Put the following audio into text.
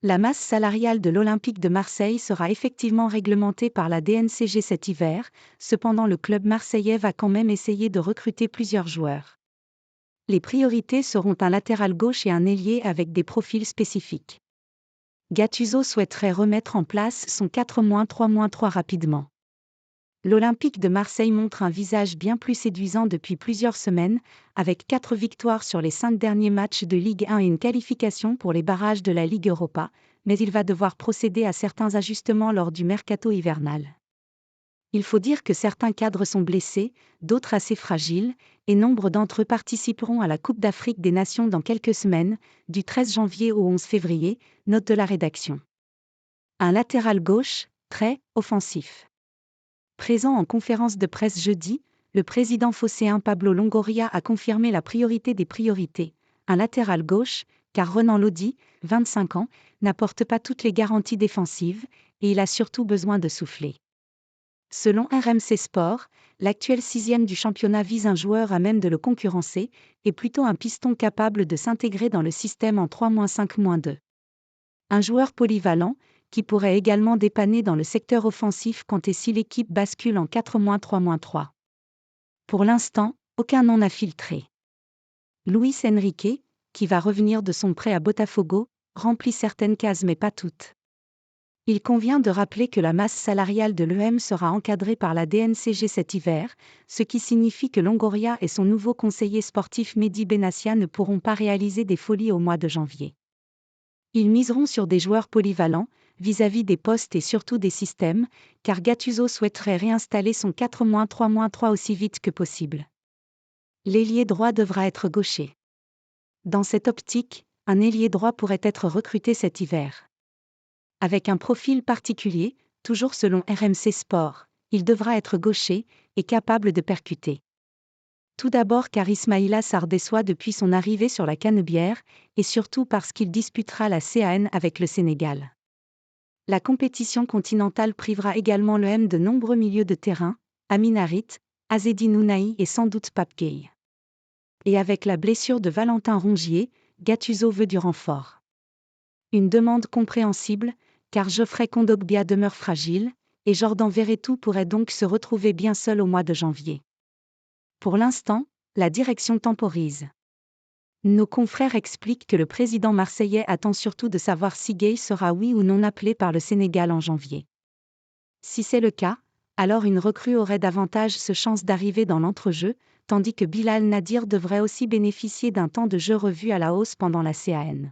La masse salariale de l'Olympique de Marseille sera effectivement réglementée par la DNCG cet hiver, cependant le club marseillais va quand même essayer de recruter plusieurs joueurs. Les priorités seront un latéral gauche et un ailier avec des profils spécifiques. Gattuso souhaiterait remettre en place son 4-3-3 rapidement. L'Olympique de Marseille montre un visage bien plus séduisant depuis plusieurs semaines, avec 4 victoires sur les 5 derniers matchs de Ligue 1 et une qualification pour les barrages de la Ligue Europa, mais il va devoir procéder à certains ajustements lors du mercato hivernal. Il faut dire que certains cadres sont blessés, d'autres assez fragiles, et nombre d'entre eux participeront à la Coupe d'Afrique des Nations dans quelques semaines, du 13 janvier au 11 février, note de la rédaction. Un latéral gauche, très offensif. Présent en conférence de presse jeudi, le président phocéen Pablo Longoria a confirmé la priorité des priorités, un latéral gauche, car Renan Lodi, 25 ans, n'apporte pas toutes les garanties défensives, et il a surtout besoin de souffler. Selon RMC Sport, l'actuel 6e du championnat vise un joueur à même de le concurrencer, et plutôt un piston capable de s'intégrer dans le système en 3-5-2. Un joueur polyvalent, qui pourrait également dépanner dans le secteur offensif quand et si l'équipe bascule en 4-3-3. Pour l'instant, aucun nom n'a filtré. Luis Enrique, qui va revenir de son prêt à Botafogo, remplit certaines cases mais pas toutes. Il convient de rappeler que la masse salariale de l'EM sera encadrée par la DNCG cet hiver, ce qui signifie que Longoria et son nouveau conseiller sportif Mehdi Benassia ne pourront pas réaliser des folies au mois de janvier. Ils miseront sur des joueurs polyvalents, vis-à-vis des postes et surtout des systèmes, car Gattuso souhaiterait réinstaller son 4-3-3 aussi vite que possible. L'ailier droit devra être gaucher. Dans cette optique, un ailier droit pourrait être recruté cet hiver. Avec un profil particulier, toujours selon RMC Sport, il devra être gaucher et capable de percuter. Tout d'abord car Ismaïla Sarr déçoit depuis son arrivée sur la Canebière, et surtout parce qu'il disputera la CAN avec le Sénégal. La compétition continentale privera également l'EM de nombreux milieux de terrain, Amin Harit, Azzedine Ounahi et sans doute Pape Gueye. Et avec la blessure de Valentin Rongier, Gattuso veut du renfort. Une demande compréhensible, car Geoffrey Kondogbia demeure fragile, et Jordan Verretou pourrait donc se retrouver bien seul au mois de janvier. Pour l'instant, la direction temporise. Nos confrères expliquent que le président marseillais attend surtout de savoir si Gueye sera oui ou non appelé par le Sénégal en janvier. Si c'est le cas, alors une recrue aurait davantage de chances d'arriver dans l'entrejeu, tandis que Bilal Nadir devrait aussi bénéficier d'un temps de jeu revu à la hausse pendant la CAN.